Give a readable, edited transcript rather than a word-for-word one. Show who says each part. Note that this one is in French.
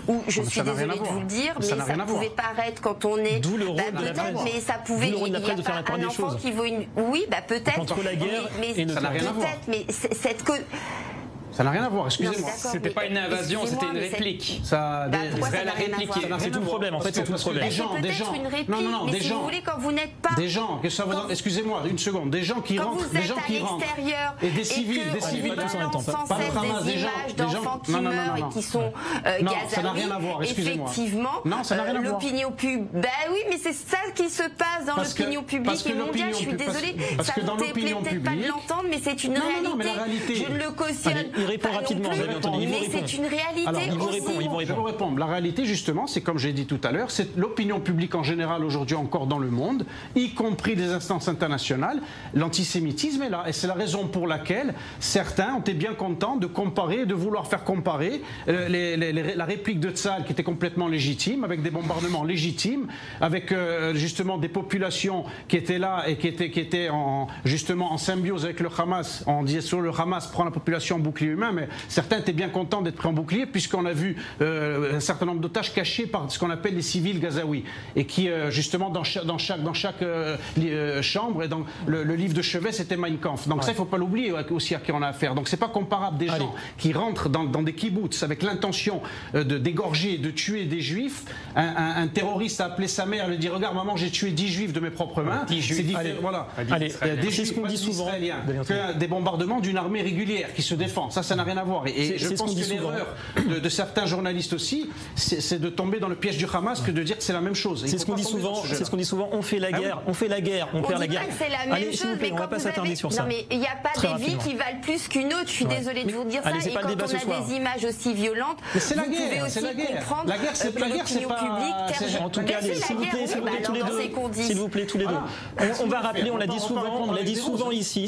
Speaker 1: où je suis désolée de vous le dire, mais ça pouvait paraître quand on est...
Speaker 2: D'où le rôle de la presse.
Speaker 1: Mais ça pouvait...
Speaker 2: D'où le rôle de la presse de faire la part des choses.
Speaker 1: Qui vaut une... Oui, peut-être.
Speaker 2: Contre la guerre et
Speaker 3: ça n'a rien à voir.
Speaker 1: Mais cette...
Speaker 3: Ça n'a rien à voir, excusez-moi.
Speaker 4: C'était pas une invasion, c'était une réplique.
Speaker 3: Ça,
Speaker 2: c'est tout le problème, en fait, c'est tout le problème.
Speaker 3: Des gens,
Speaker 1: non, des gens. Vous voulez, quand vous n'êtes pas.
Speaker 3: Des gens, excusez-moi, une seconde, des gens qui rentrent, des gens qui rentrent.
Speaker 1: Et
Speaker 3: des civils,
Speaker 1: tous en même temps. Pas
Speaker 3: des
Speaker 1: images d'enfants qui meurent et qui sont gazés.
Speaker 3: Non, ça n'a rien à voir, excusez-moi.
Speaker 1: Effectivement,
Speaker 3: non, ça n'a rien à voir.
Speaker 1: L'opinion publique. Ben oui, mais c'est ça qui se passe dans l'opinion publique et mondiale. Je suis désolée, ça vous plaît peut-être pas de l'entendre, mais c'est une réalité. Je ne le cautionne.
Speaker 2: Il répond rapidement.
Speaker 1: Mais c'est une réalité.
Speaker 2: Alors, il vous répond.
Speaker 3: Je vais vous répondre. La réalité, justement, c'est comme j'ai dit tout à l'heure, c'est l'opinion publique en général aujourd'hui encore dans le monde, y compris des instances internationales. L'antisémitisme est là. Et c'est la raison pour laquelle certains ont été bien contents de comparer, de vouloir faire comparer la réplique de Tzahal qui était complètement légitime, avec des bombardements légitimes, avec justement des populations qui étaient là et qui étaient justement en symbiose avec le Hamas. On disait sur le Hamas prend la population en bouclier humain, mais certains étaient bien contents d'être pris en bouclier puisqu'on a vu un certain nombre d'otages cachés par ce qu'on appelle les civils gazaouis et qui justement dans chaque chambre et dans le livre de chevet c'était Mein Kampf. Donc ça il ne faut pas l'oublier aussi à qui on a affaire. Donc c'est pas comparable des gens qui rentrent dans des kibboutz avec l'intention d'égorger, de tuer des juifs. Un terroriste a appelé sa mère et lui dit regarde maman j'ai tué 10 juifs de mes propres mains. C'est différent. Voilà. Des juifs israéliens que des bombardements d'une armée régulière qui se défend. Ça n'a rien à voir. Et je pense que l'erreur de certains journalistes aussi, c'est de tomber dans le piège du Hamas que de dire que c'est la même chose.
Speaker 2: C'est ce qu'on dit souvent. C'est ce qu'on dit souvent. On fait la guerre, on fait la guerre, on perd la guerre.
Speaker 1: C'est la même chose.
Speaker 2: S'il vous plaît, on va pas s'attarder sur ça.
Speaker 1: Non mais il n'y a pas des vies qui valent plus qu'une autre. Je suis désolée de vous dire ça. Et quand on a des images aussi violentes, vous pouvez aussi comprendre que l'opinion publique.
Speaker 2: En tout cas, s'il vous plaît tous les deux. On va rappeler, on l'a dit souvent ici.